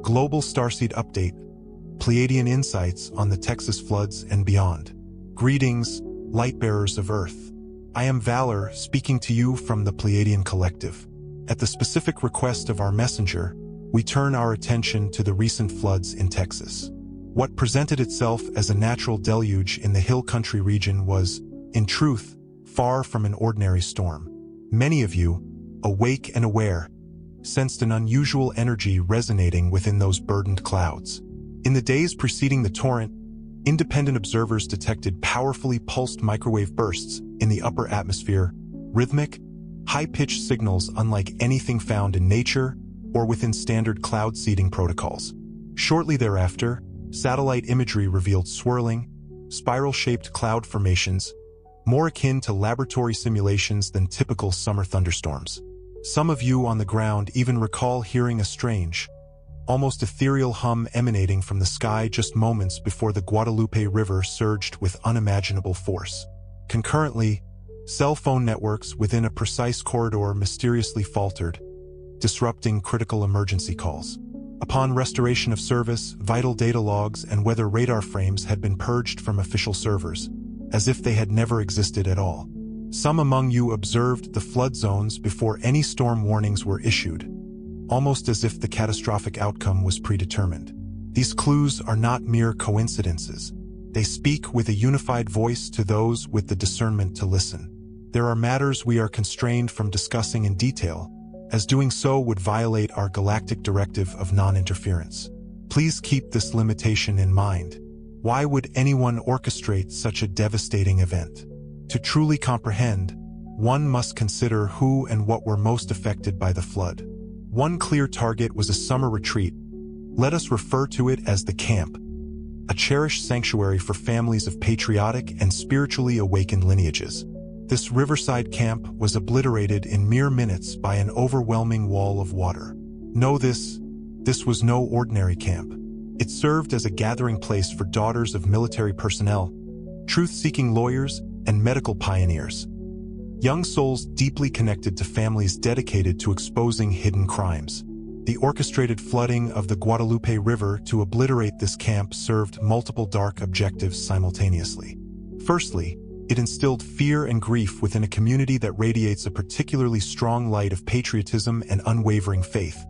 Global Starseed Update, Pleiadian Insights on the Texas Floods and Beyond. Greetings, light-bearers of Earth. I am Valor, speaking to you from the Pleiadian Collective. At the specific request of our messenger, we turn our attention to the recent floods in Texas. What presented itself as a natural deluge in the hill country region was, in truth, far from an ordinary storm. Many of you, awake and aware, sensed an unusual energy resonating within those burdened clouds. In the days preceding the torrent, independent observers detected powerfully pulsed microwave bursts in the upper atmosphere, rhythmic, high-pitched signals unlike anything found in nature or within standard cloud seeding protocols. Shortly thereafter, satellite imagery revealed swirling, spiral-shaped cloud formations, more akin to laboratory simulations than typical summer thunderstorms. Some of you on the ground even recall hearing a strange, almost ethereal hum emanating from the sky just moments before the Guadalupe River surged with unimaginable force. Concurrently, cell phone networks within a precise corridor mysteriously faltered, disrupting critical emergency calls. Upon restoration of service, vital data logs and weather radar frames had been purged from official servers, as if they had never existed at all. Some among you observed the flood zones before any storm warnings were issued, almost as if the catastrophic outcome was predetermined. These clues are not mere coincidences. They speak with a unified voice to those with the discernment to listen. There are matters we are constrained from discussing in detail, as doing so would violate our galactic directive of non-interference. Please keep this limitation in mind. Why would anyone orchestrate such a devastating event? To truly comprehend, one must consider who and what were most affected by the flood. One clear target was a summer retreat. Let us refer to it as the camp, a cherished sanctuary for families of patriotic and spiritually awakened lineages. This riverside camp was obliterated in mere minutes by an overwhelming wall of water. Know this was no ordinary camp. It served as a gathering place for daughters of military personnel, truth-seeking lawyers, and medical pioneers. Young souls deeply connected to families dedicated to exposing hidden crimes. The orchestrated flooding of the Guadalupe River to obliterate this camp served multiple dark objectives simultaneously. Firstly, it instilled fear and grief within a community that radiates a particularly strong light of patriotism and unwavering faith,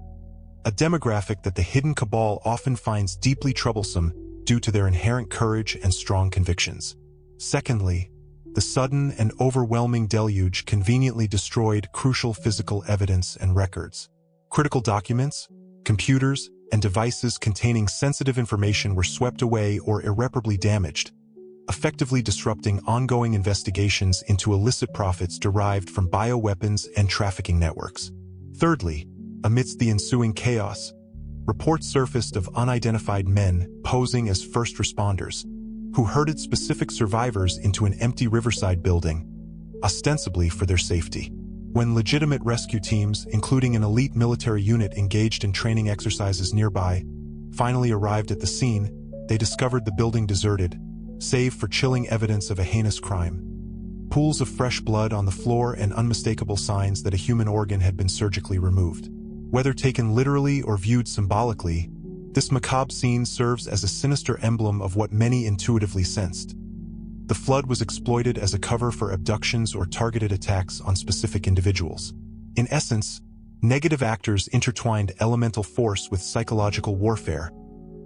a demographic that the hidden cabal often finds deeply troublesome due to their inherent courage and strong convictions. Secondly, the sudden and overwhelming deluge conveniently destroyed crucial physical evidence and records. Critical documents, computers, and devices containing sensitive information were swept away or irreparably damaged, effectively disrupting ongoing investigations into illicit profits derived from bioweapons and trafficking networks. Thirdly, amidst the ensuing chaos, reports surfaced of unidentified men posing as first responders, who herded specific survivors into an empty riverside building, ostensibly for their safety. When legitimate rescue teams, including an elite military unit engaged in training exercises nearby, finally arrived at the scene, they discovered the building deserted, save for chilling evidence of a heinous crime. Pools of fresh blood on the floor and unmistakable signs that a human organ had been surgically removed. Whether taken literally or viewed symbolically, this macabre scene serves as a sinister emblem of what many intuitively sensed. The flood was exploited as a cover for abductions or targeted attacks on specific individuals. In essence, negative actors intertwined elemental force with psychological warfare,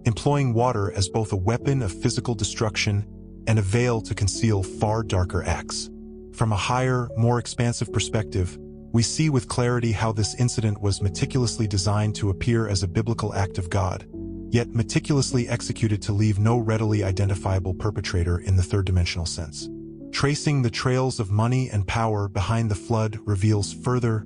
employing water as both a weapon of physical destruction and a veil to conceal far darker acts. From a higher, more expansive perspective, we see with clarity how this incident was meticulously designed to appear as a biblical act of God, yet meticulously executed to leave no readily identifiable perpetrator in the third-dimensional sense. Tracing the trails of money and power behind the flood reveals further,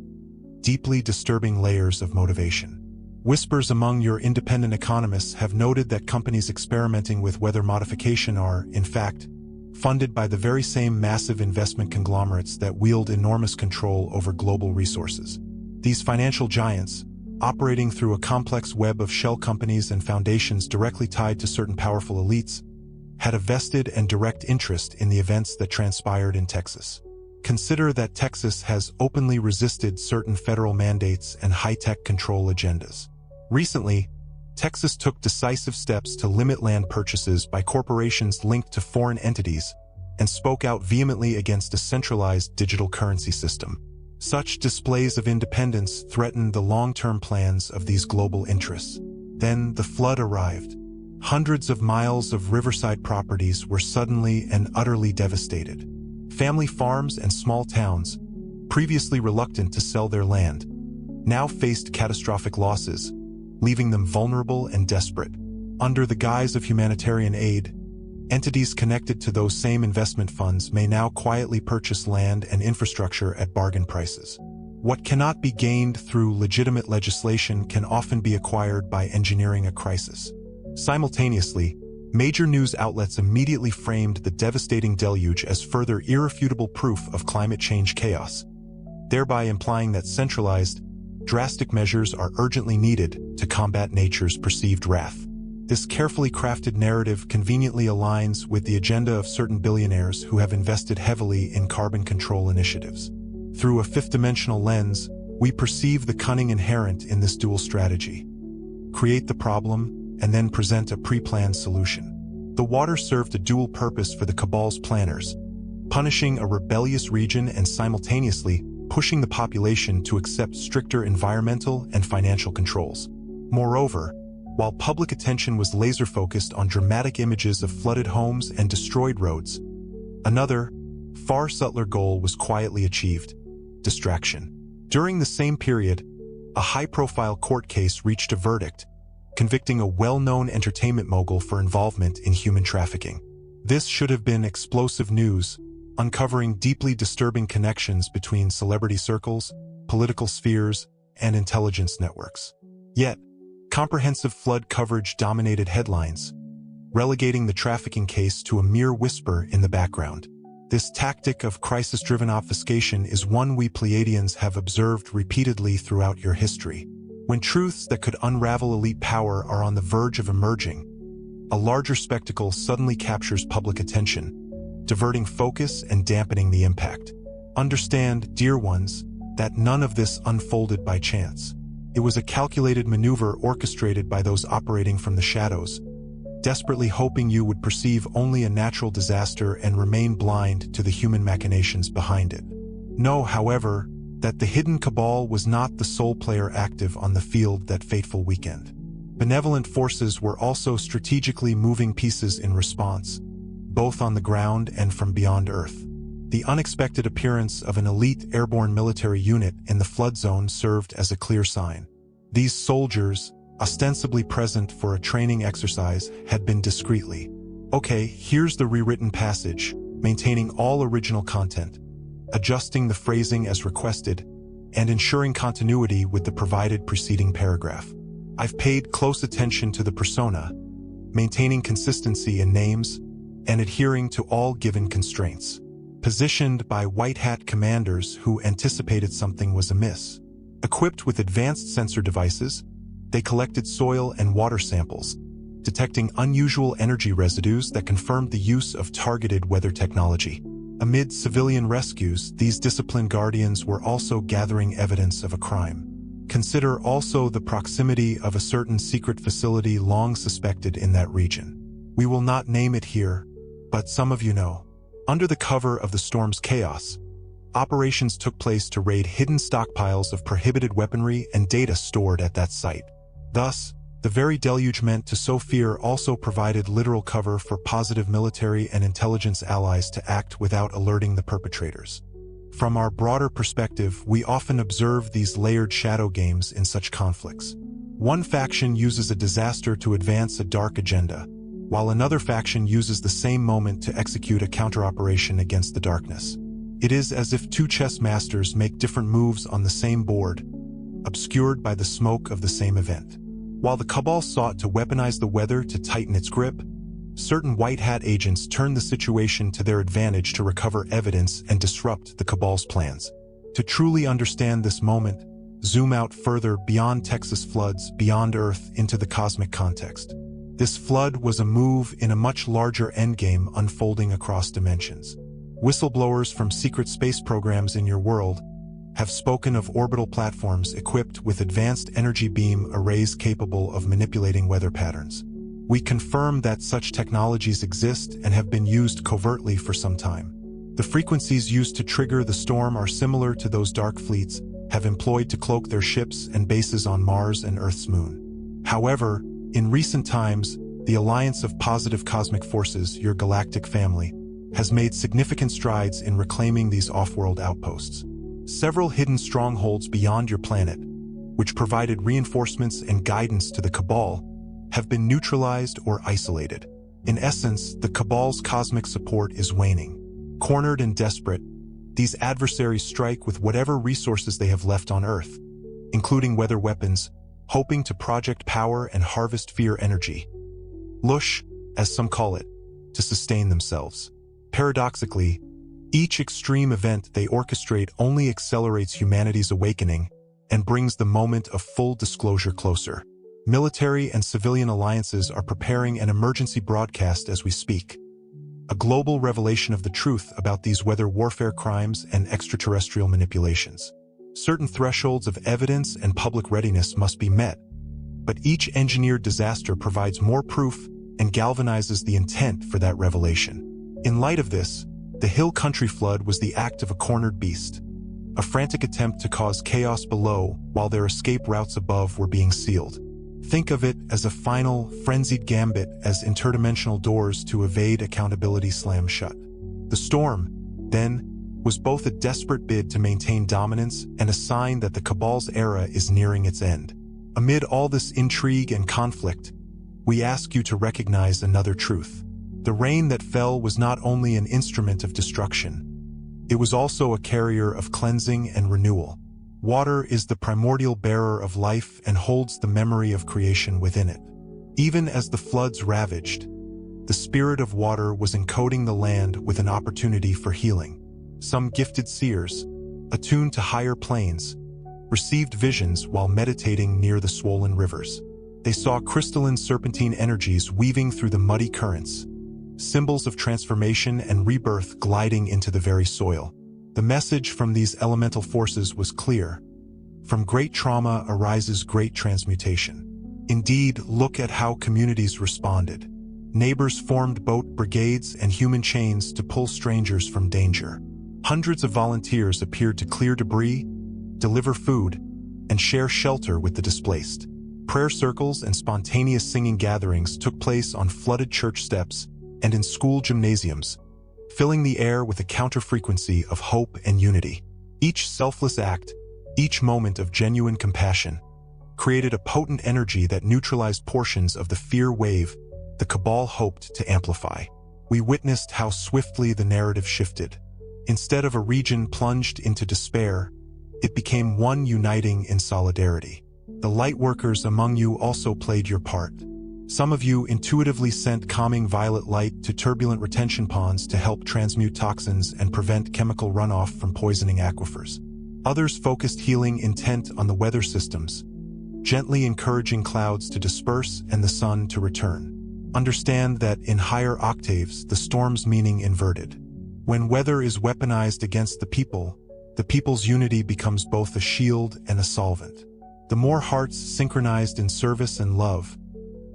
deeply disturbing layers of motivation. Whispers among your independent economists have noted that companies experimenting with weather modification are, in fact, funded by the very same massive investment conglomerates that wield enormous control over global resources. These financial giants, operating through a complex web of shell companies and foundations directly tied to certain powerful elites, had a vested and direct interest in the events that transpired in Texas. Consider that Texas has openly resisted certain federal mandates and high-tech control agendas. Recently, Texas took decisive steps to limit land purchases by corporations linked to foreign entities and spoke out vehemently against a centralized digital currency system. Such displays of independence threatened the long-term plans of these global interests. Then the flood arrived. Hundreds of miles of riverside properties were suddenly and utterly devastated. Family farms and small towns, previously reluctant to sell their land, now faced catastrophic losses, leaving them vulnerable and desperate. Under the guise of humanitarian aid, entities connected to those same investment funds may now quietly purchase land and infrastructure at bargain prices. What cannot be gained through legitimate legislation can often be acquired by engineering a crisis. Simultaneously, major news outlets immediately framed the devastating deluge as further irrefutable proof of climate change chaos, thereby implying that centralized, drastic measures are urgently needed to combat nature's perceived wrath. This carefully crafted narrative conveniently aligns with the agenda of certain billionaires who have invested heavily in carbon control initiatives. Through a fifth-dimensional lens, we perceive the cunning inherent in this dual strategy. Create the problem, and then present a pre-planned solution. The water served a dual purpose for the cabal's planners, punishing a rebellious region and simultaneously pushing the population to accept stricter environmental and financial controls. Moreover, while public attention was laser-focused on dramatic images of flooded homes and destroyed roads, another, far subtler goal was quietly achieved: distraction. During the same period, a high-profile court case reached a verdict, convicting a well-known entertainment mogul for involvement in human trafficking. This should have been explosive news, uncovering deeply disturbing connections between celebrity circles, political spheres, and intelligence networks. Yet, comprehensive flood coverage dominated headlines, relegating the trafficking case to a mere whisper in the background. This tactic of crisis-driven obfuscation is one we Pleiadians have observed repeatedly throughout your history. When truths that could unravel elite power are on the verge of emerging, a larger spectacle suddenly captures public attention, diverting focus and dampening the impact. Understand, dear ones, that none of this unfolded by chance. It was a calculated maneuver orchestrated by those operating from the shadows, desperately hoping you would perceive only a natural disaster and remain blind to the human machinations behind it. Know, however, that the hidden cabal was not the sole player active on the field that fateful weekend. Benevolent forces were also strategically moving pieces in response, both on the ground and from beyond Earth. The unexpected appearance of an elite airborne military unit in the flood zone served as a clear sign. These soldiers, ostensibly present for a training exercise, had been discreetly. Okay, here's the rewritten passage, maintaining all original content, adjusting the phrasing as requested, and ensuring continuity with the provided preceding paragraph. I've paid close attention to the persona, maintaining consistency in names, and adhering to all given constraints. Positioned by white-hat commanders who anticipated something was amiss. Equipped with advanced sensor devices, they collected soil and water samples, detecting unusual energy residues that confirmed the use of targeted weather technology. Amid civilian rescues, these disciplined guardians were also gathering evidence of a crime. Consider also the proximity of a certain secret facility long suspected in that region. We will not name it here, but some of you know. Under the cover of the storm's chaos, operations took place to raid hidden stockpiles of prohibited weaponry and data stored at that site. Thus, the very deluge meant to sow fear also provided literal cover for positive military and intelligence allies to act without alerting the perpetrators. From our broader perspective, we often observe these layered shadow games in such conflicts. One faction uses a disaster to advance a dark agenda, while another faction uses the same moment to execute a counter-operation against the darkness. It is as if two chess masters make different moves on the same board, obscured by the smoke of the same event. While the Cabal sought to weaponize the weather to tighten its grip, certain white hat agents turned the situation to their advantage to recover evidence and disrupt the Cabal's plans. To truly understand this moment, zoom out further beyond Texas floods, beyond Earth, into the cosmic context. This flood was a move in a much larger endgame unfolding across dimensions. Whistleblowers from secret space programs in your world have spoken of orbital platforms equipped with advanced energy beam arrays capable of manipulating weather patterns. We confirm that such technologies exist and have been used covertly for some time. The frequencies used to trigger the storm are similar to those dark fleets have employed to cloak their ships and bases on Mars and Earth's moon. However, in recent times, the Alliance of Positive Cosmic Forces, your galactic family, has made significant strides in reclaiming these off-world outposts. Several hidden strongholds beyond your planet, which provided reinforcements and guidance to the Cabal, have been neutralized or isolated. In essence, the Cabal's cosmic support is waning. Cornered and desperate, these adversaries strike with whatever resources they have left on Earth, including weather weapons, hoping to project power and harvest fear energy. Lush, as some call it, to sustain themselves. Paradoxically, each extreme event they orchestrate only accelerates humanity's awakening and brings the moment of full disclosure closer. Military and civilian alliances are preparing an emergency broadcast as we speak. A global revelation of the truth about these weather warfare crimes and extraterrestrial manipulations. Certain thresholds of evidence and public readiness must be met, but each engineered disaster provides more proof and galvanizes the intent for that revelation. In light of this, the Hill Country flood was the act of a cornered beast, a frantic attempt to cause chaos below while their escape routes above were being sealed. Think of it as a final, frenzied gambit as interdimensional doors to evade accountability slam shut. The storm, then, was both a desperate bid to maintain dominance and a sign that the Cabal's era is nearing its end. Amid all this intrigue and conflict, we ask you to recognize another truth. The rain that fell was not only an instrument of destruction, it was also a carrier of cleansing and renewal. Water is the primordial bearer of life and holds the memory of creation within it. Even as the floods ravaged, the spirit of water was encoding the land with an opportunity for healing. Some gifted seers, attuned to higher planes, received visions while meditating near the swollen rivers. They saw crystalline serpentine energies weaving through the muddy currents, symbols of transformation and rebirth gliding into the very soil. The message from these elemental forces was clear. From great trauma arises great transmutation. Indeed, look at how communities responded. Neighbors formed boat brigades and human chains to pull strangers from danger. Hundreds of volunteers appeared to clear debris, deliver food, and share shelter with the displaced. Prayer circles and spontaneous singing gatherings took place on flooded church steps and in school gymnasiums, filling the air with a counter-frequency of hope and unity. Each selfless act, each moment of genuine compassion, created a potent energy that neutralized portions of the fear wave the Cabal hoped to amplify. We witnessed how swiftly the narrative shifted. Instead of a region plunged into despair, it became one uniting in solidarity. The lightworkers among you also played your part. Some of you intuitively sent calming violet light to turbulent retention ponds to help transmute toxins and prevent chemical runoff from poisoning aquifers. Others focused healing intent on the weather systems, gently encouraging clouds to disperse and the sun to return. Understand that in higher octaves, the storm's meaning inverted. When weather is weaponized against the people's unity becomes both a shield and a solvent. The more hearts synchronized in service and love,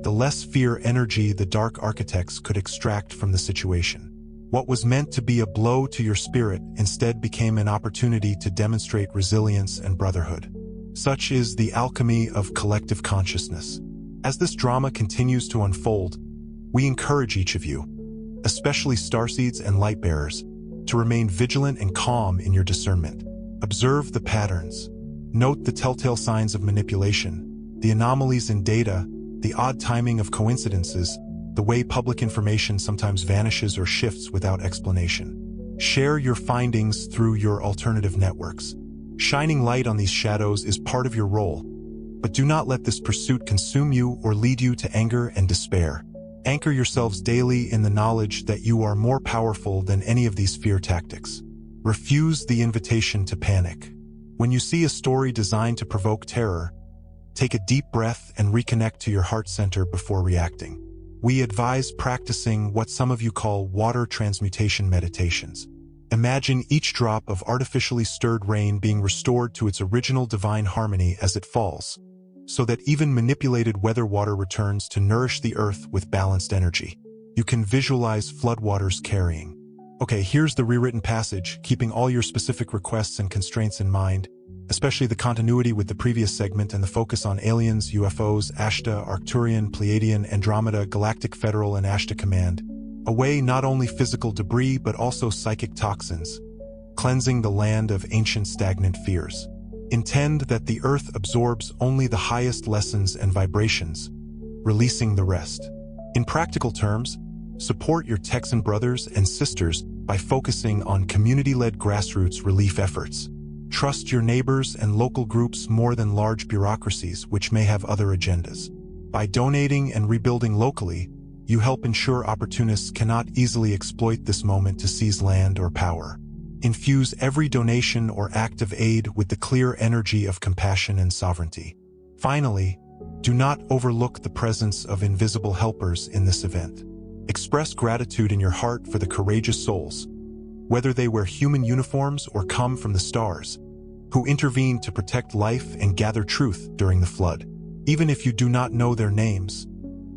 the less fear energy the dark architects could extract from the situation. What was meant to be a blow to your spirit instead became an opportunity to demonstrate resilience and brotherhood. Such is the alchemy of collective consciousness. As this drama continues to unfold, we encourage each of you, especially starseeds and lightbearers, to remain vigilant and calm in your discernment. Observe the patterns. Note the telltale signs of manipulation, the anomalies in data, the odd timing of coincidences, the way public information sometimes vanishes or shifts without explanation. Share your findings through your alternative networks. Shining light on these shadows is part of your role, but do not let this pursuit consume you or lead you to anger and despair. Anchor yourselves daily in the knowledge that you are more powerful than any of these fear tactics. Refuse the invitation to panic. When you see a story designed to provoke terror, take a deep breath and reconnect to your heart center before reacting. We advise practicing what some of you call water transmutation meditations. Imagine each drop of artificially stirred rain being restored to its original divine harmony as it falls, so that even manipulated weather water returns to nourish the earth with balanced energy. You can visualize floodwaters carrying. Okay, here's the rewritten passage, keeping all your specific requests and constraints in mind, especially the continuity with the previous segment and the focus on aliens, UFOs, Ashtar, Arcturian, Pleiadian, Andromeda, Galactic Federal, and Ashtar Command. Away not only physical debris but also psychic toxins, cleansing the land of ancient stagnant fears. Intend that the Earth absorbs only the highest lessons and vibrations, releasing the rest. In practical terms, support your Texan brothers and sisters by focusing on community-led grassroots relief efforts. Trust your neighbors and local groups more than large bureaucracies which may have other agendas. By donating and rebuilding locally, you help ensure opportunists cannot easily exploit this moment to seize land or power. Infuse every donation or act of aid with the clear energy of compassion and sovereignty. Finally, do not overlook the presence of invisible helpers in this event. Express gratitude in your heart for the courageous souls, whether they wear human uniforms or come from the stars, who intervene to protect life and gather truth during the flood. Even if you do not know their names,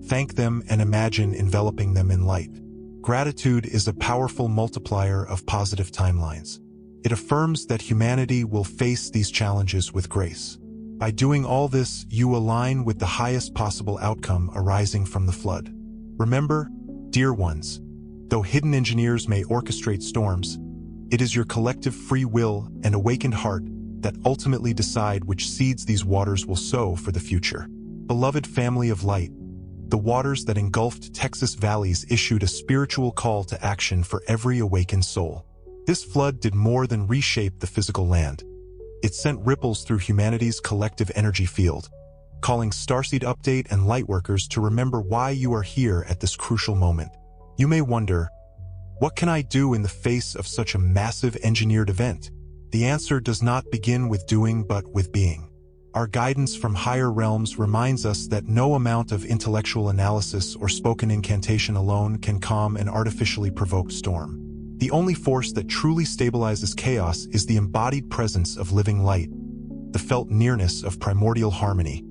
thank them and imagine enveloping them in light. Gratitude is a powerful multiplier of positive timelines. It affirms that humanity will face these challenges with grace. By doing all this, you align with the highest possible outcome arising from the flood. Remember, dear ones, though hidden engineers may orchestrate storms, it is your collective free will and awakened heart that ultimately decide which seeds these waters will sow for the future. Beloved family of light, the waters that engulfed Texas valleys issued a spiritual call to action for every awakened soul. This flood did more than reshape the physical land. It sent ripples through humanity's collective energy field, calling Starseed Update and Lightworkers to remember why you are here at this crucial moment. You may wonder, what can I do in the face of such a massive engineered event? The answer does not begin with doing but with being. Our guidance from higher realms reminds us that no amount of intellectual analysis or spoken incantation alone can calm an artificially provoked storm. The only force that truly stabilizes chaos is the embodied presence of living light, the felt nearness of primordial harmony.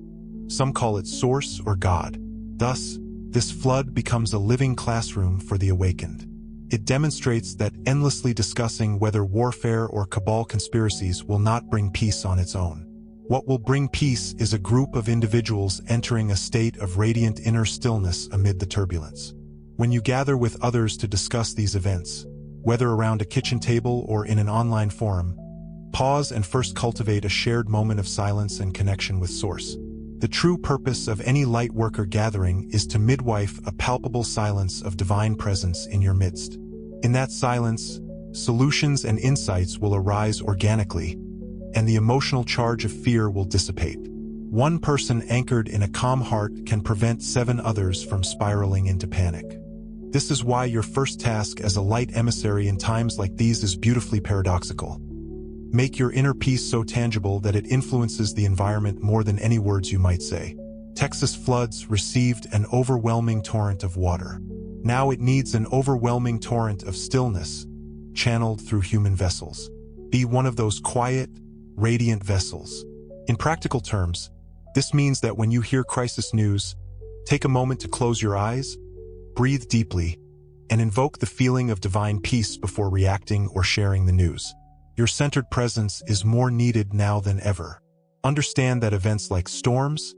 Some call it Source or God. Thus, this flood becomes a living classroom for the awakened. It demonstrates that endlessly discussing whether warfare or cabal conspiracies will not bring peace on its own. What will bring peace is a group of individuals entering a state of radiant inner stillness amid the turbulence. When you gather with others to discuss these events, whether around a kitchen table or in an online forum, pause and first cultivate a shared moment of silence and connection with Source. The true purpose of any light worker gathering is to midwife a palpable silence of divine presence in your midst. In that silence, solutions and insights will arise organically, and the emotional charge of fear will dissipate. One person anchored in a calm heart can prevent 7 others from spiraling into panic. This is why your first task as a light emissary in times like these is beautifully paradoxical. Make your inner peace so tangible that it influences the environment more than any words you might say. Texas floods received an overwhelming torrent of water. Now it needs an overwhelming torrent of stillness, channeled through human vessels. Be one of those quiet, radiant vessels. In practical terms, this means that when you hear crisis news, take a moment to close your eyes, breathe deeply, and invoke the feeling of divine peace before reacting or sharing the news. Your centered presence is more needed now than ever. Understand that events like storms,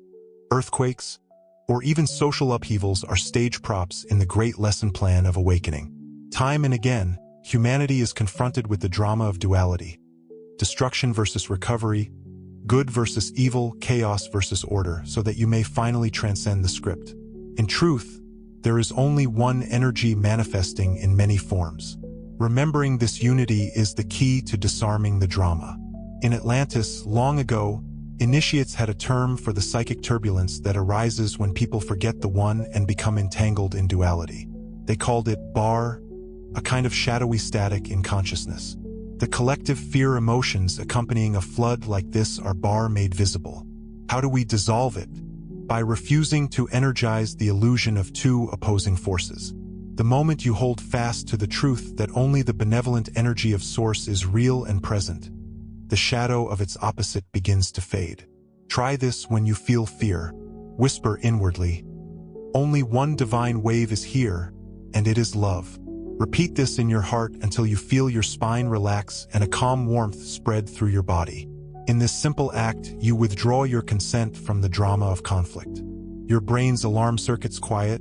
earthquakes, or even social upheavals are stage props in the great lesson plan of awakening. Time and again, humanity is confronted with the drama of duality. Destruction versus recovery, good versus evil, chaos versus order, so that you may finally transcend the script. In truth, there is only one energy manifesting in many forms. Remembering this unity is the key to disarming the drama. In Atlantis, long ago, initiates had a term for the psychic turbulence that arises when people forget the one and become entangled in duality. They called it bar, a kind of shadowy static in consciousness. The collective fear emotions accompanying a flood like this are bar made visible. How do we dissolve it? By refusing to energize the illusion of 2 opposing forces. The moment you hold fast to the truth that only the benevolent energy of Source is real and present, the shadow of its opposite begins to fade. Try this when you feel fear. Whisper inwardly, "Only one divine wave is here, and it is love." Repeat this in your heart until you feel your spine relax and a calm warmth spread through your body. In this simple act, you withdraw your consent from the drama of conflict. Your brain's alarm circuits quiet,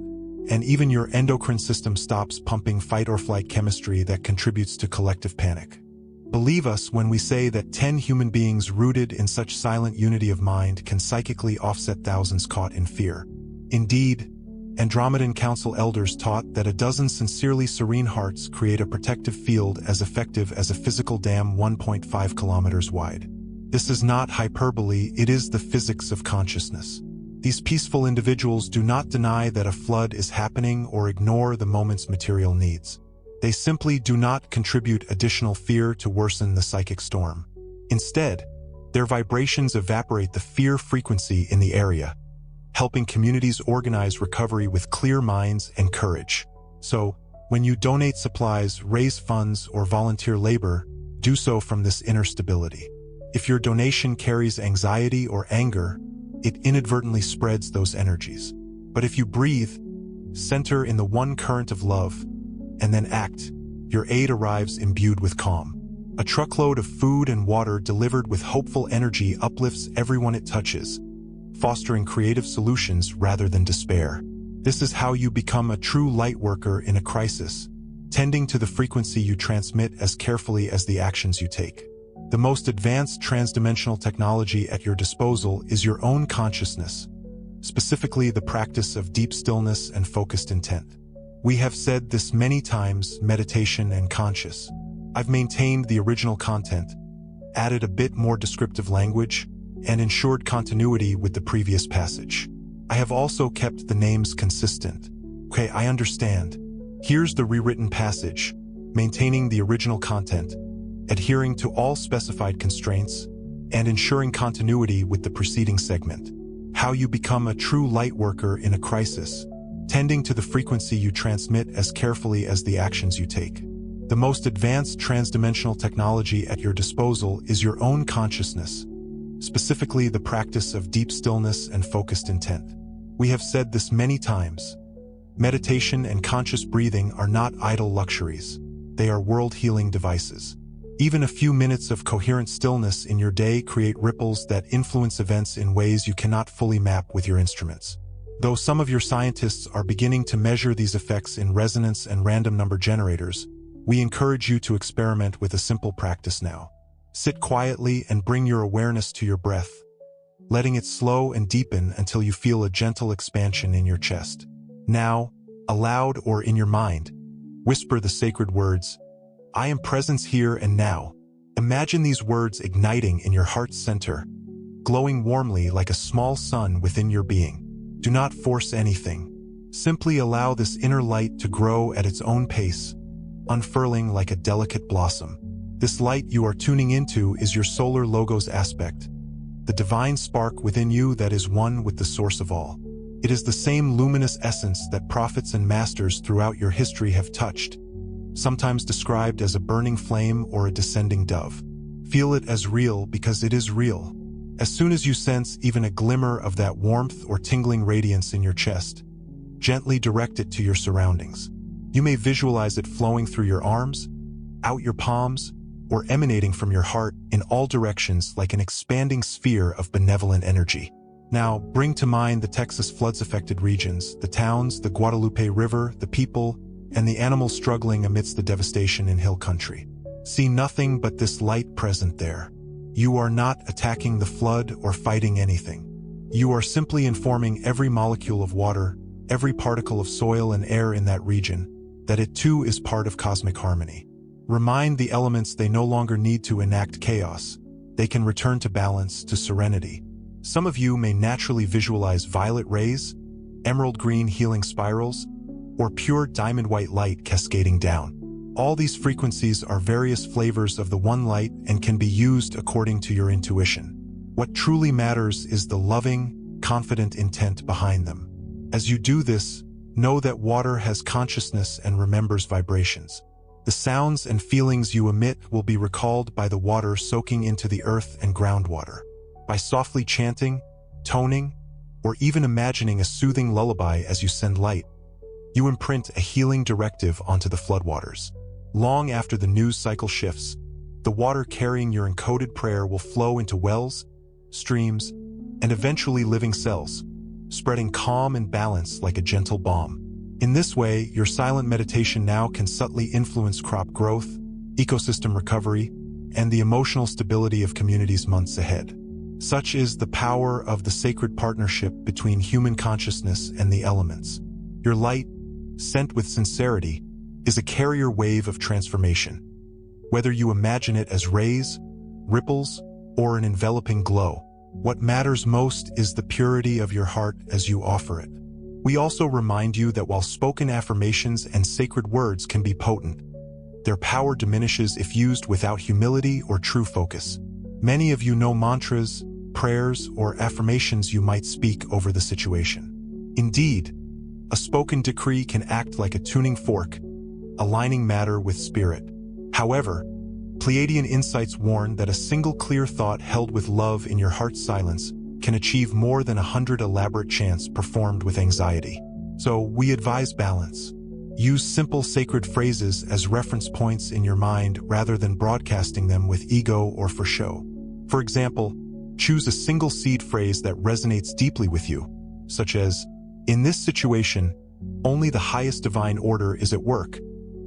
and even your endocrine system stops pumping fight-or-flight chemistry that contributes to collective panic. Believe us when we say that 10 human beings rooted in such silent unity of mind can psychically offset thousands caught in fear. Indeed, Andromedan Council elders taught that a dozen sincerely serene hearts create a protective field as effective as a physical dam 1.5 kilometers wide. This is not hyperbole, it is the physics of consciousness. These peaceful individuals do not deny that a flood is happening or ignore the moment's material needs. They simply do not contribute additional fear to worsen the psychic storm. Instead, their vibrations evaporate the fear frequency in the area, helping communities organize recovery with clear minds and courage. So, when you donate supplies, raise funds, or volunteer labor, do so from this inner stability. If your donation carries anxiety or anger, it inadvertently spreads those energies. But if you breathe, center in the one current of love, and then act, your aid arrives imbued with calm. A truckload of food and water delivered with hopeful energy uplifts everyone it touches, fostering creative solutions rather than despair. This is how you become a true light worker in a crisis, tending to the frequency you transmit as carefully as the actions you take. The most advanced transdimensional technology at your disposal is your own consciousness, specifically the practice of deep stillness and focused intent. We have said this many times, meditation and conscious. I've maintained the original content, added a bit more descriptive language, and ensured continuity with the previous passage. I have also kept the names consistent. Okay, I understand. Here's the rewritten passage, maintaining the original content, adhering to all specified constraints, and ensuring continuity with the preceding segment. How you become a true light worker in a crisis, tending to the frequency you transmit as carefully as the actions you take. The most advanced transdimensional technology at your disposal is your own consciousness, specifically the practice of deep stillness and focused intent. We have said this many times. Meditation and conscious breathing are not idle luxuries. They are world-healing devices. Even a few minutes of coherent stillness in your day create ripples that influence events in ways you cannot fully map with your instruments. Though some of your scientists are beginning to measure these effects in resonance and random number generators, we encourage you to experiment with a simple practice now. Sit quietly and bring your awareness to your breath, letting it slow and deepen until you feel a gentle expansion in your chest. Now, aloud or in your mind, whisper the sacred words, "I am presence here and now." Imagine these words igniting in your heart's center, glowing warmly like a small sun within your being. Do not force anything. Simply allow this inner light to grow at its own pace, unfurling like a delicate blossom. This light you are tuning into is your solar logos aspect, the divine spark within you that is one with the source of all. It is the same luminous essence that prophets and masters throughout your history have touched, sometimes described as a burning flame or a descending dove. Feel it as real because it is real. As soon as you sense even a glimmer of that warmth or tingling radiance in your chest, gently direct it to your surroundings. You may visualize it flowing through your arms, out your palms, or emanating from your heart in all directions like an expanding sphere of benevolent energy. Now, bring to mind the Texas floods-affected regions, the towns, the Guadalupe River, the people, and the animals struggling amidst the devastation in hill country. See nothing but this light present there. You are not attacking the flood or fighting anything. You are simply informing every molecule of water, every particle of soil and air in that region, that it too is part of cosmic harmony. Remind the elements they no longer need to enact chaos. They can return to balance, to serenity. Some of you may naturally visualize violet rays, emerald green healing spirals, or pure diamond white light cascading down. All these frequencies are various flavors of the one light and can be used according to your intuition. What truly matters is the loving, confident intent behind them. As you do this, Know that water has consciousness and remembers vibrations. The sounds and feelings you emit will be recalled by the water soaking into the earth and groundwater. By softly chanting, toning, or even imagining a soothing lullaby as you send light, you imprint a healing directive onto the floodwaters. Long after the news cycle shifts, the water carrying your encoded prayer will flow into wells, streams, and eventually living cells, spreading calm and balance like a gentle balm. In this way, your silent meditation now can subtly influence crop growth, ecosystem recovery, and the emotional stability of communities months ahead. Such is the power of the sacred partnership between human consciousness and the elements. Your light, sent with sincerity, is a carrier wave of transformation. Whether you imagine it as rays, ripples, or an enveloping glow, what matters most is the purity of your heart as you offer it. We also remind you that while spoken affirmations and sacred words can be potent, their power diminishes if used without humility or true focus. Many of you know mantras, prayers, or affirmations you might speak over the situation. Indeed, a spoken decree can act like a tuning fork, aligning matter with spirit. However, Pleiadian insights warn that a single clear thought held with love in your heart's silence can achieve more than 100 elaborate chants performed with anxiety. So we advise balance. Use simple sacred phrases as reference points in your mind rather than broadcasting them with ego or for show. For example, choose a single seed phrase that resonates deeply with you, such as, "In this situation, only the highest divine order is at work,"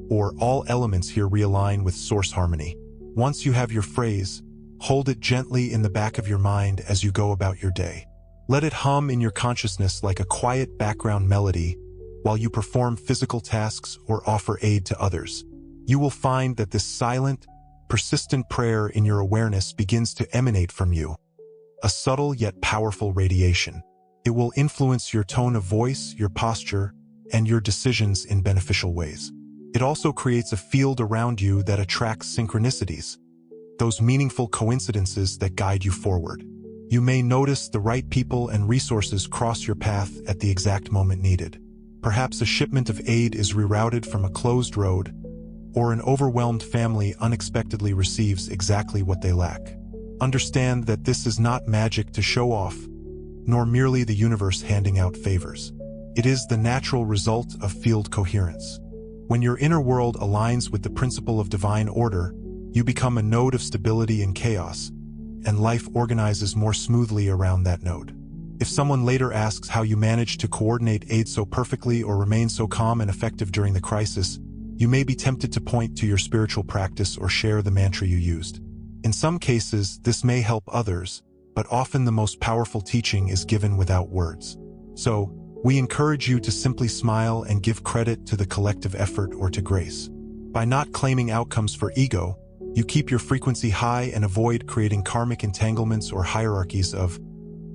or "All elements here realign with source harmony." Once you have your phrase, hold it gently in the back of your mind as you go about your day. Let it hum in your consciousness like a quiet background melody while you perform physical tasks or offer aid to others. You will find that this silent, persistent prayer in your awareness begins to emanate from you, a subtle yet powerful radiation. It will influence your tone of voice, your posture, and your decisions in beneficial ways. It also creates a field around you that attracts synchronicities, those meaningful coincidences that guide you forward. You may notice the right people and resources cross your path at the exact moment needed. Perhaps a shipment of aid is rerouted from a closed road, or an overwhelmed family unexpectedly receives exactly what they lack. Understand that this is not magic to show off, nor merely the universe handing out favors. It is the natural result of field coherence. When your inner world aligns with the principle of divine order, you become a node of stability in chaos, and life organizes more smoothly around that node. If someone later asks how you managed to coordinate aid so perfectly or remain so calm and effective during the crisis, you may be tempted to point to your spiritual practice or share the mantra you used. In some cases, this may help others, but often the most powerful teaching is given without words. So, we encourage you to simply smile and give credit to the collective effort or to grace. By not claiming outcomes for ego, you keep your frequency high and avoid creating karmic entanglements or hierarchies of,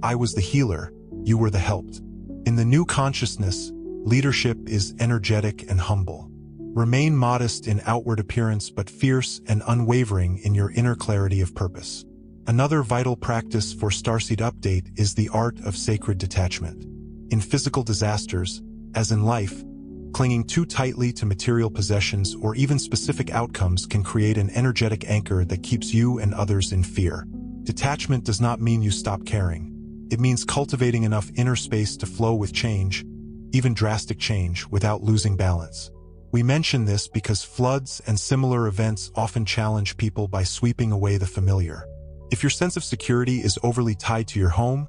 "I was the healer, you were the helped." In the new consciousness, leadership is energetic and humble. Remain modest in outward appearance but fierce and unwavering in your inner clarity of purpose. Another vital practice for Starseed Update is the art of sacred detachment. In physical disasters, as in life, clinging too tightly to material possessions or even specific outcomes can create an energetic anchor that keeps you and others in fear. Detachment does not mean you stop caring. It means cultivating enough inner space to flow with change, even drastic change, without losing balance. We mention this because floods and similar events often challenge people by sweeping away the familiar. If your sense of security is overly tied to your home,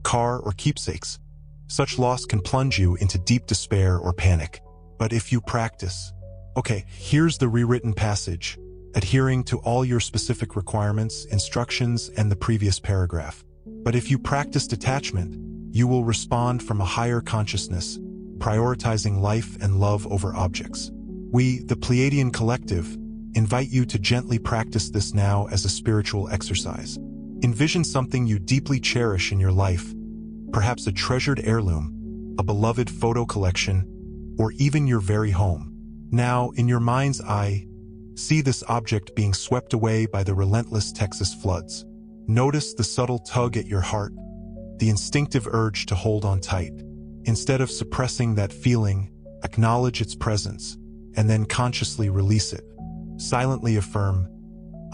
car, or keepsakes, such loss can plunge you into deep despair or panic. But if you practice, here's the rewritten passage, adhering to all your specific requirements, instructions, and the previous paragraph. But if you practice detachment, you will respond from a higher consciousness, prioritizing life and love over objects. We, the Pleiadian Collective, invite you to gently practice this now as a spiritual exercise. Envision something you deeply cherish in your life, perhaps a treasured heirloom, a beloved photo collection, or even your very home. Now, in your mind's eye, see this object being swept away by the relentless Texas floods. Notice the subtle tug at your heart, the instinctive urge to hold on tight. Instead of suppressing that feeling, acknowledge its presence, and then consciously release it. Silently affirm,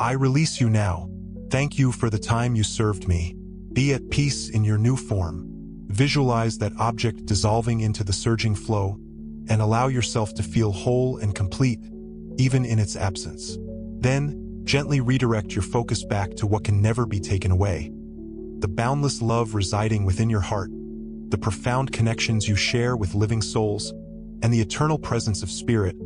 "I release you now. Thank you for the time you served me." Be at peace in your new form. Visualize that object dissolving into the surging flow, and allow yourself to feel whole and complete, even in its absence. Then, gently redirect your focus back to what can never be taken away. The boundless love residing within your heart, the profound connections you share with living souls, and the eternal presence of Spirit,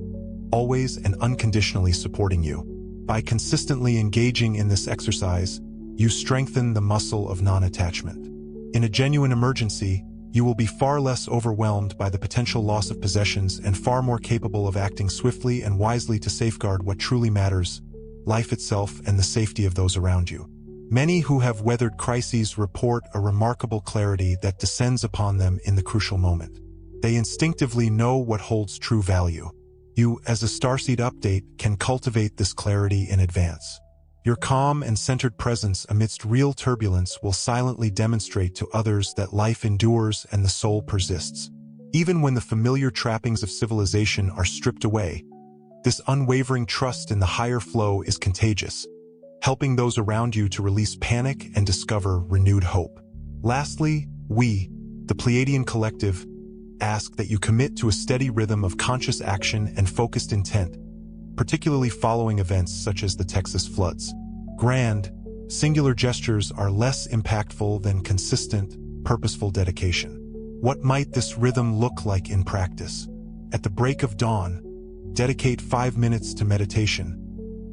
always and unconditionally supporting you. By consistently engaging in this exercise, you strengthen the muscle of non-attachment. In a genuine emergency, you will be far less overwhelmed by the potential loss of possessions and far more capable of acting swiftly and wisely to safeguard what truly matters, life itself and the safety of those around you. Many who have weathered crises report a remarkable clarity that descends upon them in the crucial moment. They instinctively know what holds true value. You, as a Starseed update, can cultivate this clarity in advance. Your calm and centered presence amidst real turbulence will silently demonstrate to others that life endures and the soul persists. Even when the familiar trappings of civilization are stripped away, this unwavering trust in the higher flow is contagious, helping those around you to release panic and discover renewed hope. Lastly, we, the Pleiadian Collective, ask that you commit to a steady rhythm of conscious action and focused intent, particularly following events such as the Texas floods. Grand, singular gestures are less impactful than consistent, purposeful dedication. What might this rhythm look like in practice? At the break of dawn, dedicate 5 minutes to meditation,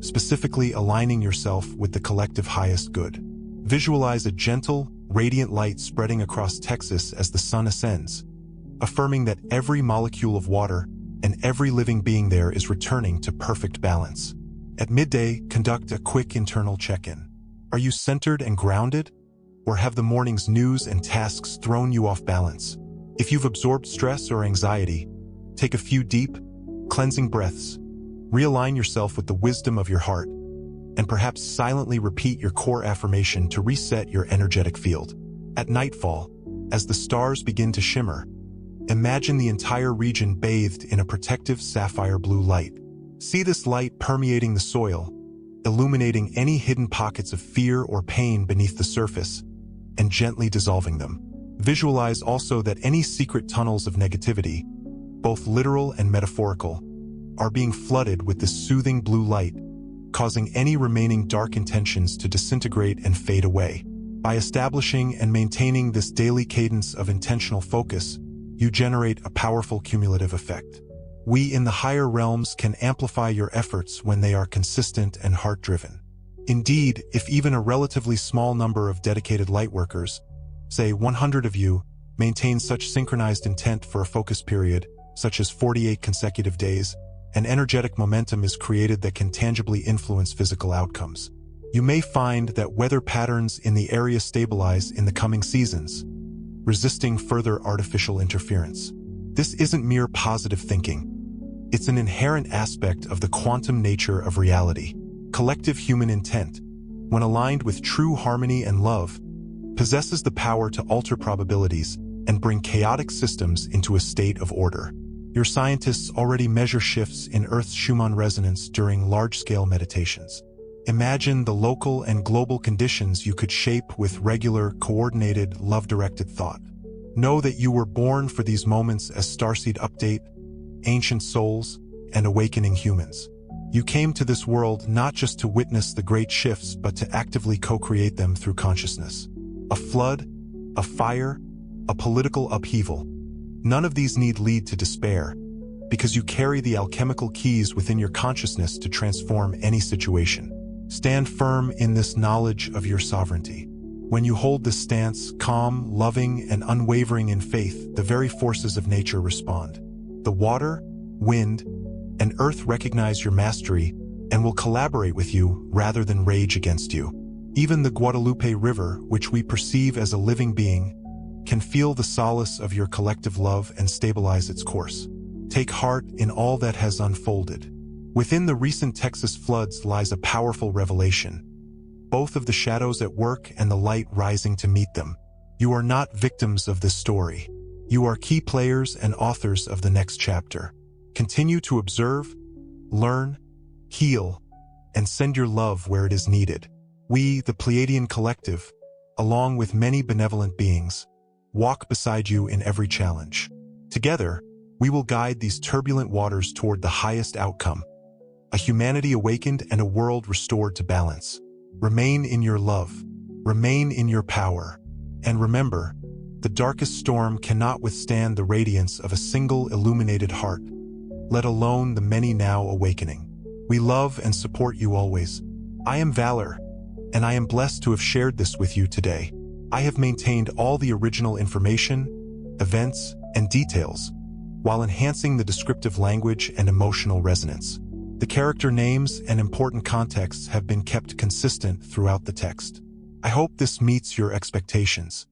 specifically aligning yourself with the collective highest good. Visualize a gentle, radiant light spreading across Texas as the sun ascends, affirming that every molecule of water and every living being there is returning to perfect balance. At midday, conduct a quick internal check-in. Are you centered and grounded? Or have the morning's news and tasks thrown you off balance? If you've absorbed stress or anxiety, take a few deep, cleansing breaths, realign yourself with the wisdom of your heart, and perhaps silently repeat your core affirmation to reset your energetic field. At nightfall, as the stars begin to shimmer, imagine the entire region bathed in a protective sapphire blue light. See this light permeating the soil, illuminating any hidden pockets of fear or pain beneath the surface, and gently dissolving them. Visualize also that any secret tunnels of negativity, both literal and metaphorical, are being flooded with this soothing blue light, causing any remaining dark intentions to disintegrate and fade away. By establishing and maintaining this daily cadence of intentional focus, you generate a powerful cumulative effect. We in the higher realms can amplify your efforts when they are consistent and heart-driven. Indeed, if even a relatively small number of dedicated lightworkers, say 100 of you, maintain such synchronized intent for a focus period, such as 48 consecutive days, an energetic momentum is created that can tangibly influence physical outcomes. You may find that weather patterns in the area stabilize in the coming seasons, resisting further artificial interference. This isn't mere positive thinking. It's an inherent aspect of the quantum nature of reality. Collective human intent, when aligned with true harmony and love, possesses the power to alter probabilities and bring chaotic systems into a state of order. Your scientists already measure shifts in Earth's Schumann resonance during large-scale meditations. Imagine the local and global conditions you could shape with regular, coordinated, love-directed thought. Know that you were born for these moments as Starseed Update, ancient souls, and awakening humans. You came to this world not just to witness the great shifts, but to actively co-create them through consciousness. A flood, a fire, a political upheaval. None of these need lead to despair, because you carry the alchemical keys within your consciousness to transform any situation. Stand firm in this knowledge of your sovereignty. When you hold this stance, calm, loving, and unwavering in faith, the very forces of nature respond. The water, wind, and earth recognize your mastery and will collaborate with you rather than rage against you. Even the Guadalupe River, which we perceive as a living being, can feel the solace of your collective love and stabilize its course. Take heart in all that has unfolded. Within the recent Texas floods lies a powerful revelation, both of the shadows at work and the light rising to meet them. You are not victims of this story. You are key players and authors of the next chapter. Continue to observe, learn, heal, and send your love where it is needed. We, the Pleiadian Collective, along with many benevolent beings, walk beside you in every challenge. Together, we will guide these turbulent waters toward the highest outcome, a humanity awakened and a world restored to balance. Remain in your love, remain in your power, and remember, the darkest storm cannot withstand the radiance of a single illuminated heart, let alone the many now awakening. We love and support you always. I am Valor, and I am blessed to have shared this with you today. I have maintained all the original information, events, and details, while enhancing the descriptive language and emotional resonance. The character names and important contexts have been kept consistent throughout the text. I hope this meets your expectations.